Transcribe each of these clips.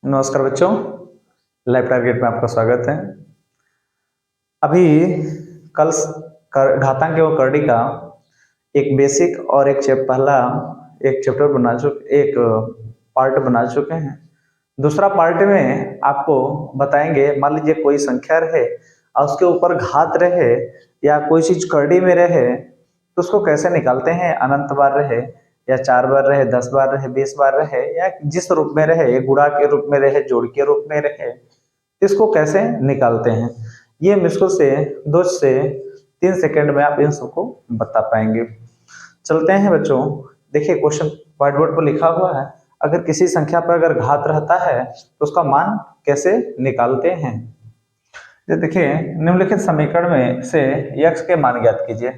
नमस्कार बच्चों, live target में आपका स्वागत है। अभी कल घातांक एवं करड़ी का एक बेसिक और एक पहला एक चैप्टर एक पार्ट बना चुके हैं। दूसरा पार्ट में आपको बताएंगे, मान लीजिए कोई संख्या रहे और उसके ऊपर घात रहे या कोई चीज करड़ी में रहे तो उसको कैसे निकालते हैं। अनंत बार रहे या 4 बार रहे, 10 बार रहे, 20 बार रहे या जिस रूप में रहे, गुणा के रूप में रहे, जोड़ के रूप में रहे, इसको कैसे निकालते हैं ये मुश्किल से 2 से 3 सेकंड में आप इन सबको बता पाएंगे। चलते हैं बच्चों, देखिए क्वेश्चन व्हाइट बोर्ड पर लिखा हुआ है। अगर किसी संख्या पर अगर घात रहता है तो उसका मान कैसे निकालते हैं। ये देखिए, निम्नलिखित समीकरण में से x के मान ज्ञात कीजिए।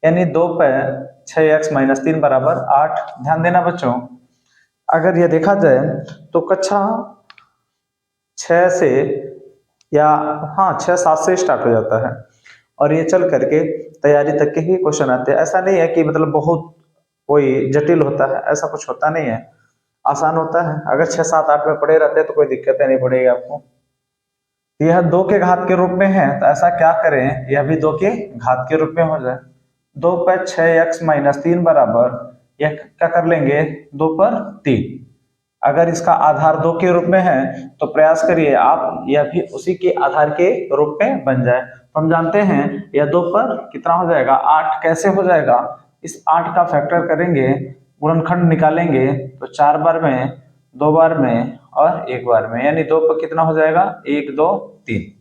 यानी 2 पर 6x - 3 बराबर 8। ध्यान देना बच्चों, अगर यह देखा जाए तो कक्षा 6 से या 6-7 से स्टार्ट हो जाता है और ये चल करके तैयारी तक के ही क्वेश्चन आते हैं। ऐसा नहीं है कि मतलब बहुत कोई जटिल होता है, ऐसा कुछ होता नहीं है, आसान होता है। अगर 6, 7, 8 में पढ़े रहते हैं तो कोई दिक्कत नहीं पड़ेगी आपको। यह 2 के घात के रूप में है तो ऐसा क्या करें, यह भी 2 के घात के रूप में हो जाए। 2 पर 6x - 3 बराबर, यह क्या कर लेंगे, 2 पर 3। अगर इसका आधार 2 के रूप में है तो प्रयास करिए आप यह भी उसी के आधार के रूप में बन जाए। तो हम जानते हैं यह 2 पर कितना हो जाएगा, 8। कैसे हो जाएगा, इस 8 का फैक्टर करेंगे, गुणनखंड निकालेंगे तो 4 बार में, 2 बार में और 1 बार में, यानी 2 पर कितना हो जाएगा, 1, 2, 3।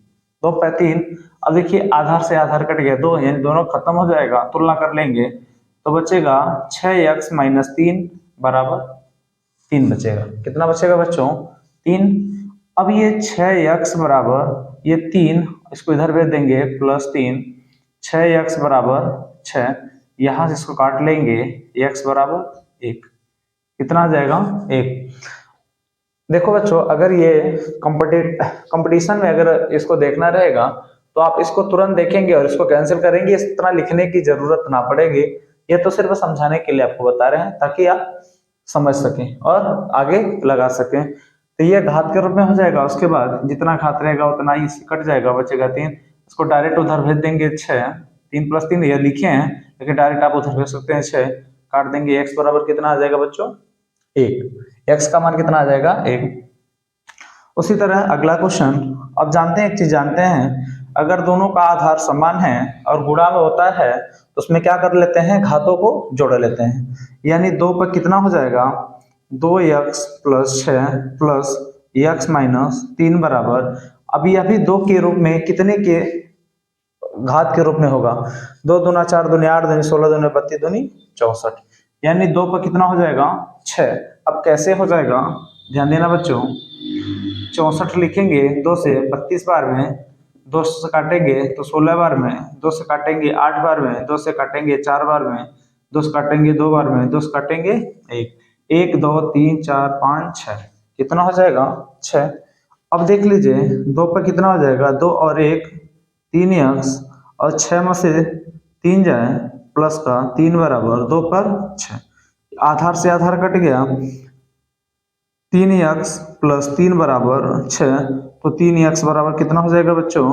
2 पर 3। अब देखिए आधार से आधार कट गया 2, यानी दोनों खत्म हो जाएगा। तुलना कर लेंगे तो बचेगा 6x - 3 बराबर 3 बचेगा। कितना बचेगा बच्चों, 3। अब ये 6x बराबर ये 3, इसको इधर भेज देंगे +3, 6x बराबर 6, यहां से इसको काट लेंगे, x बराबर 1। कितना आ जाएगा, 1। देखो बच्चों, अगर ये कंपटीशन में अगर इसको देखना रहेगा तो आप इसको तुरंत देखेंगे और इसको कैंसिल करेंगे, इतना लिखने की जरूरत ना पड़ेगी। ये तो सिर्फ समझाने के लिए आपको बता रहे हैं ताकि आप समझ सकें और आगे लगा सकें। तो ये घात के रूप में हो जाएगा, उसके बाद जितना घात रहेगा उतना ही कट जाएगा, बचेगा 3। इसको डायरेक्ट उधर भेज देंगे 6, 3 + 3 ये लिखे हैं लेकिन डायरेक्ट आप उधर भेज सकते हैं 6, काट देंगे, x बराबर कितना आ जाएगा बच्चों, 1। x का मान कितना आ जाएगा, 1। उसी तरह अगला क्वेश्चन, अब जानते हैं एक चीज जानते हैं, अगर दोनों का आधार समान है और गुणा में होता है तो उसमें क्या कर लेते हैं, घातों को जोड़ लेते हैं। यानी 2 पर कितना हो जाएगा, 2x + 6 + x - 3 बराबर, अभी अभी 2 के रूप में कितने के घात के रूप में होगा, 2 दूना 4 दूनी 8 दूनी 16 दूनी 32 दूनी 64, यानी 2 पर कितना हो जाएगा, 6। अब कैसे हो जाएगा, ध्यान देना बच्चों, 64 लिखेंगे 2 से 32 बार में, 2 से काटेंगे तो 16 बार में, 2 से काटेंगे 8 बार में, 2 से काटेंगे 4 बार में, 2 से काटेंगे 2 बार में, 2 से काटेंगे 1, 1, 2, 3, 4, 5, 6, कितना हो जाएगा, 6। अब देख लीजिए 2 पर कितना हो जाएगा, 2 और 1 3x, और 6 में से 3 जाए प्लस का 3 बराबर 2 पर 6, आधार से आधार कट गया, 3x + 3 बराबर 6, तो 3x बराबर कितना हो जाएगा बच्चों,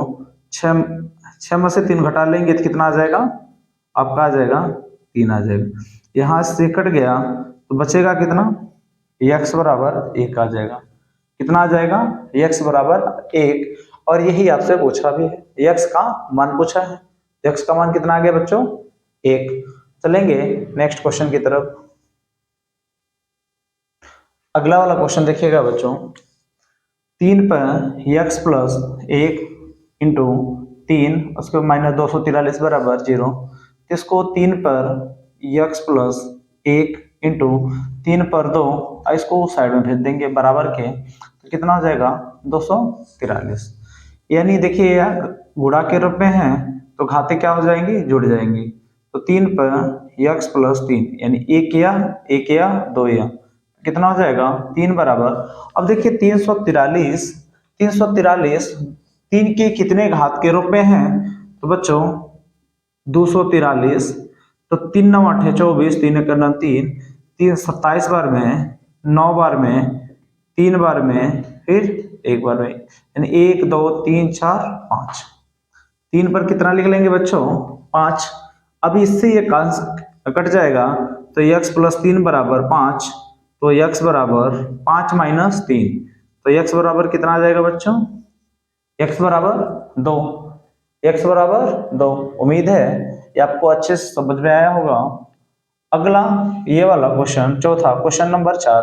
6 में से 3 घटा लेंगे तो कितना आ जाएगा, आपका आ जाएगा 3 आ जाएगा। यहाँ से कट गया तो बचेगा कितना, x बराबर 1 आ जाएगा। कितना आ जाएगा, x बराबर 1। और यही आपसे पूछा भी है, x का मान पूछा है, x का मान कितना आ गया बच्चों, 1। चलेंगे नेक्स्ट क्वेश्चन की तरफ। अगला वाला क्वेश्चन देखिएगा बच्चों, 3 पर x + 1 × 3 उसके -243 बराबर 0। इसको 3 पर x + 1 × 3 पर 2, इसको साइड में भेज देंगे बराबर के, तो कितना हो जाएगा, 243। यानी देखिए गुणा के रूप में है तो घाते क्या हो जाएंगी, जुड़ जाएंगी। तो 3 पर x + 3 यानी 1 या 2 या कितना हो जाएगा, 3 बराबर। अब देखिए 343 3 के कितने घात के रूप में है, तो बच्चों 243, तो 3 9 8 24, 3 1 9 3, 3 27 बार में, 9 बार में, 3 बार में, फिर एक बार में, यानी 1 2 3 4 5, 3 पर कितना लिख लेंगे बच्चों 5। अब इससे ये कट जाएगा तो x प्लस 3 बराबर 5, तो x बराबर 5 माइनस 3, तो x बराबर कितना आ जाएगा बच्चों, x बराबर 2, x बराबर 2। उम्मीद है ये आपको अच्छे से समझ में आया होगा। अगला ये वाला क्वेश्चन, चौथा क्वेश्चन नंबर 4,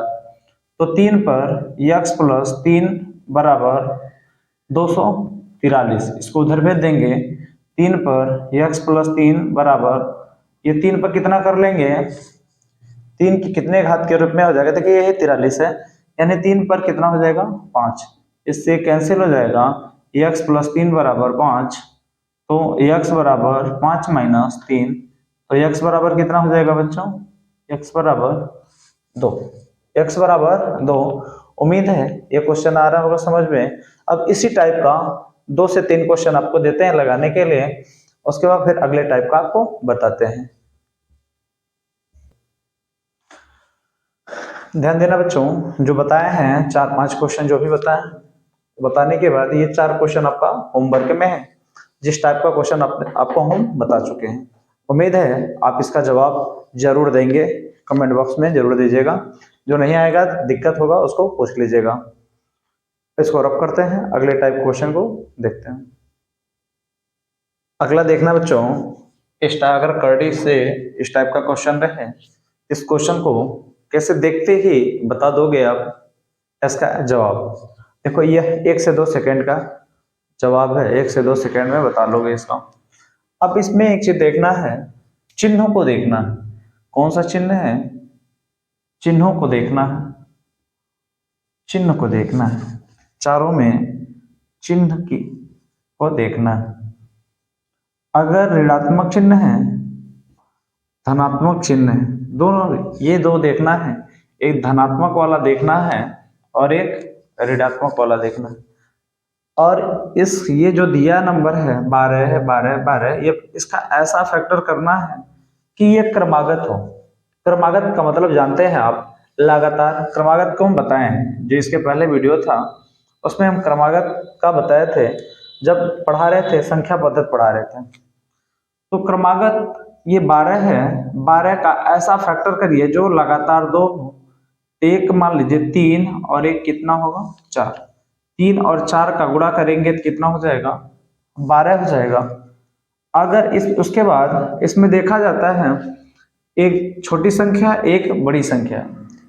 तो 3 पर x प्लस 3 बराबर 243, इसको उधर भेज देंगे। 3 पर x प्लस 3 बराबर, ये 3 पर कितना कर लेंगे, 3 की कितने घात के रूप में हो जाएगा, देखिए ये 43 है, यानी 3 पर कितना हो जाएगा 5, इससे कैंसिल हो जाएगा, x प्लस 3 बराबर 5, तो x बराबर 5 माइनस 3, तो x बराबर कितना हो जाएगा बच्चों, x बराबर 2, x बराबर 2। उम्मीद है ये क्वेश्चन आ रहा होगा समझ में। अब इसी टाइप का 2 से 3 क्वेश्चन आपको देते हैं लगाने के लिए, उसके बाद फिर अगले टाइप का आपको बताते हैं। ध्यान देना बच्चों, जो बताए हैं 4-5 क्वेश्चन जो भी बताए, बताने के बाद ये 4 क्वेश्चन आपका होमवर्क में है, जिस टाइप का क्वेश्चन आपको हम बता चुके हैं। उम्मीद है आप इसका जवाब जरूर देंगे, कमेंट बॉक्स में जरूर दीजिएगा। जो नहीं आएगा, दिक्कत होगा, उसको पूछ लीजिएगा। इसको रब करते हैं, अगले टाइप क्वेश्चन को देखते हैं। अगला देखना बच्चों, अगर करड़ी से इस टाइप का क्वेश्चन रहे, इस क्वेश्चन को कैसे देखते ही बता दोगे आप इसका जवाब। देखो यह 1 से 2 सेकंड का जवाब है, 1 से 2 सेकंड में बता लोगे इसका। अब इसमें एक चीज देखना है, चिन्हों को देखना है। कौन सा चिन्ह है, चिन्हों को देखना है, चिन्ह को देखना है, चारों में चिन्ह की को देखना है। अगर ऋणात्मक चिन्ह है, धनात्मक चिन्ह है, दोनों ये दो देखना है, एक धनात्मक वाला देखना है और एक ऋणात्मक वाला देखना है। और ये जो दिया नंबर है 12 है, 12 ये इसका ऐसा फैक्टर करना है कि ये क्रमागत हो। क्रमागत का मतलब जानते हैं आप, लगातार। क्रमागत को हम बताए हैं, जो इसके पहले वीडियो था उसमें हम क्रमागत का बताए थे, जब पढ़ा रहे थे, संख्या पद्धति पढ़ा रहे थे। तो क्रमागत ये 12 है, 12 का ऐसा फैक्टर करिए जो लगातार 2 हो। एक मान लीजिए 3 और एक कितना होगा 4, 3 और 4 का गुणा करेंगे तो कितना हो जाएगा 12 हो जाएगा। अगर उसके बाद इसमें देखा जाता है एक छोटी संख्या एक बड़ी संख्या,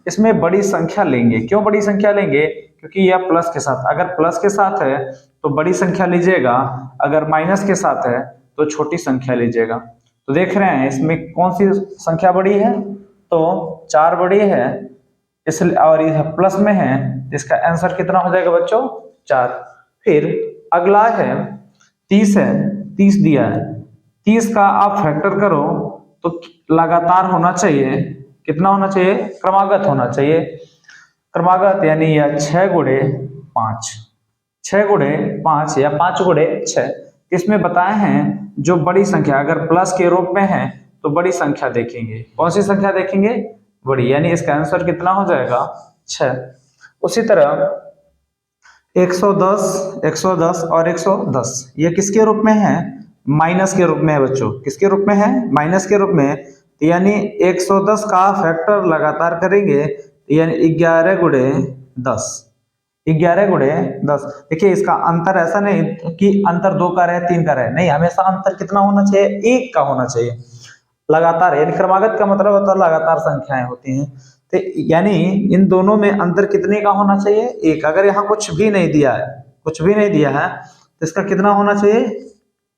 इसमें बड़ी संख्या लेंगे। क्यों बड़ी संख्या लेंगे, क्योंकि यह प्लस के साथ, अगर प्लस के साथ है तो बड़ी संख्या लीजिएगा, अगर माइनस के साथ है तो छोटी संख्या लीजिएगा। तो देख रहे हैं इसमें कौन सी संख्या बड़ी है, तो 4 बड़ी है, इसलिए और यह प्लस में है, इसका आंसर कितना हो जाएगा बच्चों 4। फिर अगला है 30 है, 30 दिया है, 30 का आप फैक्टर करो तो लगातार होना चाहिए, कितना होना चाहिए, क्रमागत होना चाहिए। क्रमागत यानी यह 6 गुणे 5, 6 गुणे 5 या 5 गुणे 6। इसमें बताए हैं जो बड़ी संख्या अगर प्लस के रूप में है तो बड़ी संख्या देखेंगे। कौन सी संख्या देखेंगे, बड़ी, यानी इसका आंसर कितना हो जाएगा 6। उसी तरह 110, 110 और 110 ये किसके रूप में है, माइनस के रूप में है बच्चों। किसके रूप में है, माइनस के रूप में। यानी 110 का फैक्टर लगातार करेंगे, यानी 11 गुणे 10, 11 गुणे 10। देखिए इसका अंतर ऐसा नहीं कि अंतर 2 का रहे 3 का रहे, नहीं, हमेशा अंतर कितना होना चाहिए, 1 का होना चाहिए लगातार। यानी क्रमागत का मतलब होता है लगातार संख्याएं होती हैं, तो यानी इन दोनों में अंतर कितने का होना चाहिए, 1। अगर यहाँ कुछ भी नहीं दिया है, कुछ भी नहीं दिया है, तो इसका कितना होना चाहिए,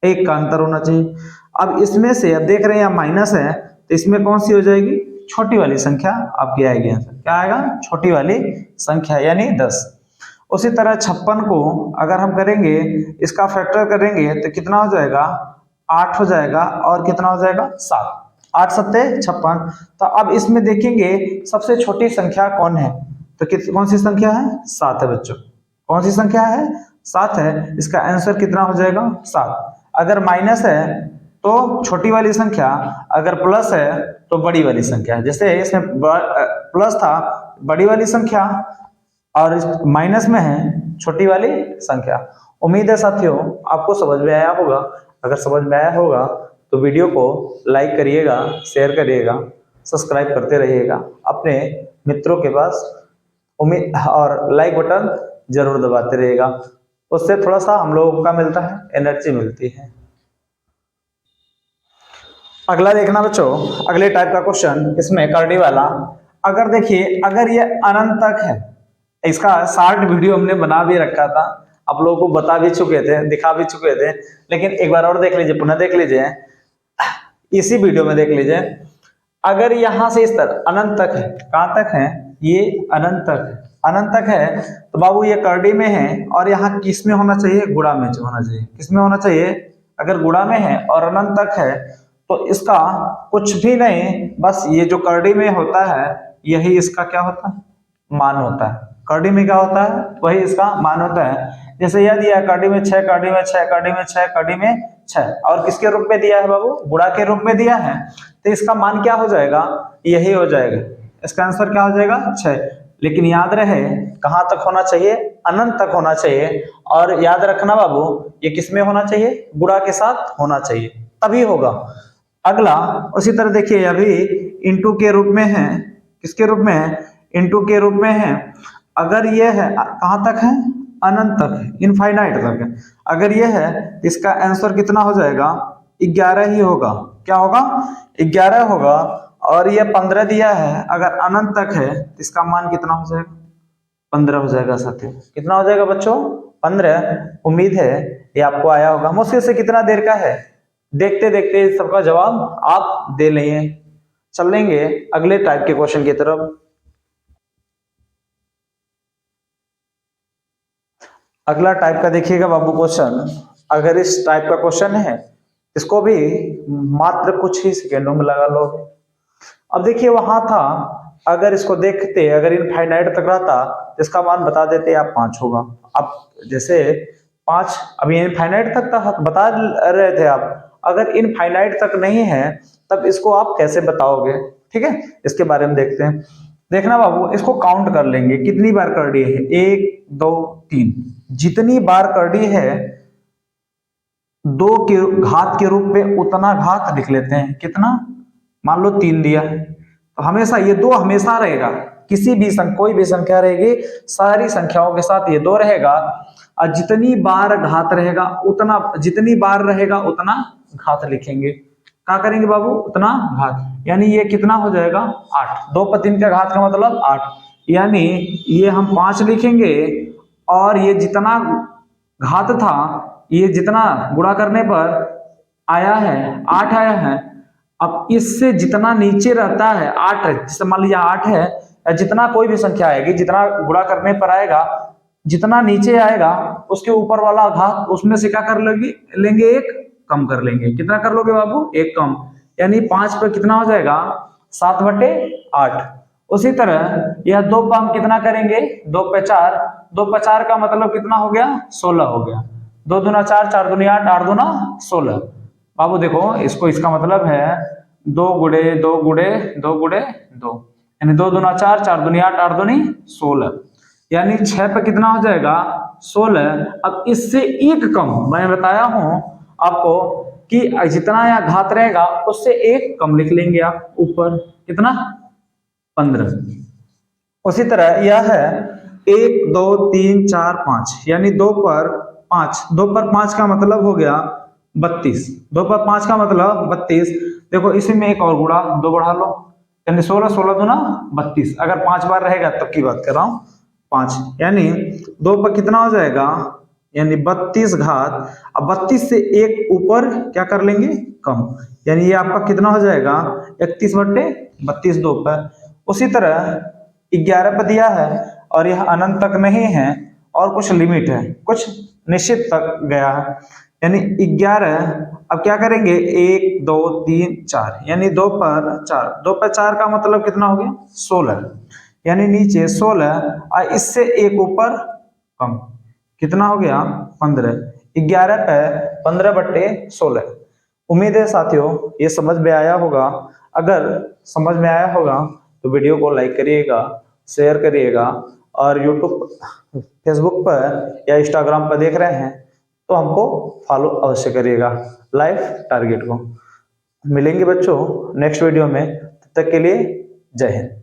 1 का अंतर होना चाहिए। अब इसमें से अब देख रहे हैं यहाँ माइनस है, तो इसमें कौन सी हो जाएगी, छोटी वाली संख्या आपकी आएगी आंसर। क्या आएगा, छोटी वाली संख्या, यानी 10। उसी तरह 56 को अगर हम करेंगे, इसका फैक्टर करेंगे तो कितना हो जाएगा, 8 हो जाएगा, और कितना हो जाएगा 7, 8 सत्ते 56। तो अब इसमें देखेंगे सबसे छोटी संख्या कौन है, तो कौन सी संख्या है, 7 है बच्चों। कौन सी संख्या है, 7 है। इसका आंसर कितना हो जाएगा 7। अगर माइनस है तो छोटी वाली संख्या, अगर प्लस है तो बड़ी वाली संख्या। जैसे इसमें प्लस था, बड़ी वाली संख्या, और माइनस में है छोटी वाली संख्या। उम्मीद है साथियों आपको समझ में आया होगा। अगर समझ में आया होगा तो वीडियो को लाइक करिएगा, शेयर करिएगा, सब्सक्राइब करते रहिएगा अपने मित्रों के पास। उम्मीद और लाइक बटन जरूर दबाते रहिएगा, उससे थोड़ा सा हम लोगों का मिलता है, एनर्जी मिलती है। अगला देखना बच्चों, अगले टाइप का क्वेश्चन इसमें करड़ी वाला। अगर देखिए, अगर ये अनंत तक है, इसका शॉर्ट वीडियो हमने बना भी रखा था, आप लोगों को बता भी चुके थे, दिखा भी चुके थे, लेकिन एक बार और देख लीजिए, पुनः देख लीजिए, इसी वीडियो में देख लीजिए। अगर यहां से इस तरह अनंत तक है, कहां तक है, ये अनंत तक है, अनंत तक है, तो बाबू ये करड़ी में है और यहाँ किस में होना चाहिए, गुणा में होना चाहिए। किस में होना चाहिए, अगर गुणा में है और अनंत तक है तो इसका कुछ भी नहीं, बस ये जो करड़ी में होता है यही इसका क्या होता है, मान होता है। करड़ी में क्या होता है, वही इसका मान होता है। जैसे यह दिया है करड़ी में 6, करड़ी में 6, करड़ी में 6, करड़ी में 6, और किसके रूप में दिया है बाबू, गुणा के रूप में दिया है, तो इसका मान क्या हो जाएगा, यही हो जाएगा। इसका आंसर क्या हो जाएगा, 6। लेकिन याद रहे कहां तक होना चाहिए, अनंत तक होना चाहिए। और याद रखना बाबू ये किसमें होना चाहिए, गुणा के साथ होना चाहिए, तभी होगा। अगला उसी तरह देखिए, अभी इंटू के रूप में है, किसके रूप में है, इंटू के रूप में है। अगर ये है कहां तक है, अनंत तक है, इनफाइनाइट तक है। अगर ये है तो इसका आंसर कितना हो जाएगा, 11 ही होगा। क्या होगा, 11 होगा। और ये 15 दिया है, अगर अनंत तक है तो इसका मान कितना हो जाएगा, 15 हो जाएगा साथियों। कितना हो जाएगा बच्चों, 15। उम्मीद है ये आपको आया होगा। मुश्किल से कितना देर का है, देखते देखते सबका जवाब आप दे लेंगे। चलेंगे अगले टाइप के क्वेश्चन की तरफ। अगला टाइप का देखिएगा बाबू क्वेश्चन। अगर इस टाइप का क्वेश्चन है, इसको भी मात्र कुछ ही सेकेंडों में लगा लोगे। अब देखिए वहां था, अगर इसको देखते, अगर इनफाइनाइट तक रहता तो इसका मान बता देते आप 5 होगा। अब जैसे 5 अभी इनफाइनाइट तक था, बता रहे थे आप। अगर इनफाइनाइट तक नहीं है तब इसको आप कैसे बताओगे, ठीक है, इसके बारे में देखते हैं। देखना बाबू, इसको काउंट कर लेंगे कितनी बार करड़ी है, 1 2 3। जितनी बार करड़ी है 2 के घात के रूप में उतना घात लिख लेते हैं। कितना, मान लो 3 दिया है तो हमेशा ये 2 हमेशा रहेगा। किसी भी कोई भी संख्या रहेगी, सारी संख्याओं के साथ ये 2 रहेगा। और जितनी बार घात रहेगा उतना, जितनी बार रहेगा उतना घात लिखेंगे। क्या करेंगे बाबू, उतना घात, यानी ये कितना हो जाएगा, 8। 2 पर 3 का घात का मतलब 8, यानी ये हम 5 लिखेंगे। और ये जितना घात था, ये जितना गुणा करने पर आया है 8 आया है। अब इससे जितना नीचे रहता है 8, जैसे मान लीजिए 8 है, जितना कोई भी संख्या आएगी, जितना गुणा करने पर आएगा, जितना नीचे आएगा उसके ऊपर वाला घात, उसमें से क्या कर लेंगे, 1 कम कर लेंगे। कितना कर लोगे बाबू, 1 कम, यानी 5 पर कितना हो जाएगा, 7/8। उसी तरह यह 2 पर हम कितना करेंगे, 2 पे 4, 2 पर 4 का मतलब कितना हो गया, 16 हो गया। 2 दूना 4, 4 दूनी 8, 8 दूना 16। बाबू देखो इसको, इसका मतलब है 2 गुड़े 2 गुड़े 2 गुड़े 2, यानी 2 दूना 4, 4 दूनी 8, 8 दूनी 16, यानी 6 पे कितना हो जाएगा, 16। अब इससे 1 कम, मैं बताया हूं आपको कि जितना यहाँ घात रहेगा उससे 1 कम लिख लेंगे आप ऊपर, कितना, 15। उसी तरह यह है 1 2 3 4 5, यानी 2 पर 5, 2 पर 5 का मतलब हो गया 32, 2 पर 5 का मतलब 32। देखो इसी में एक और गुणा, 2 बढ़ा लो, यानी 16, 16 दूना 32। अगर 5 बार रहेगा तब की बात कर रहा हूं, 5, यानी 2 पर कितना हो जाएगा, यानी 32 घात। अब 32 से 1 ऊपर क्या कर लेंगे, कम, यानी ये आपका कितना हो जाएगा, 31/32 2 पर। उसी तरह 11 पर दिया है और यह अनंत तक नहीं है और कुछ लिमिट है, कुछ निश्चित तक गया है, यानी 11। अब क्या करेंगे, 1 2 3 4, यानी 2 पर 4, 2 पर 4 का मतलब कितना हो गया, 16, यानी नीचे 16 और इससे 1 ऊपर कम, कितना हो गया, 15। 11 पे 15/16। उम्मीद है साथियों ये समझ में आया होगा। अगर समझ में आया होगा तो वीडियो को लाइक करिएगा, शेयर करिएगा और यूट्यूब, फेसबुक पर या इंस्टाग्राम पर देख रहे हैं तो हमको फॉलो अवश्य करिएगा लाइफ टारगेट को। मिलेंगे बच्चों नेक्स्ट वीडियो में, तब तक के लिए जय हिंद।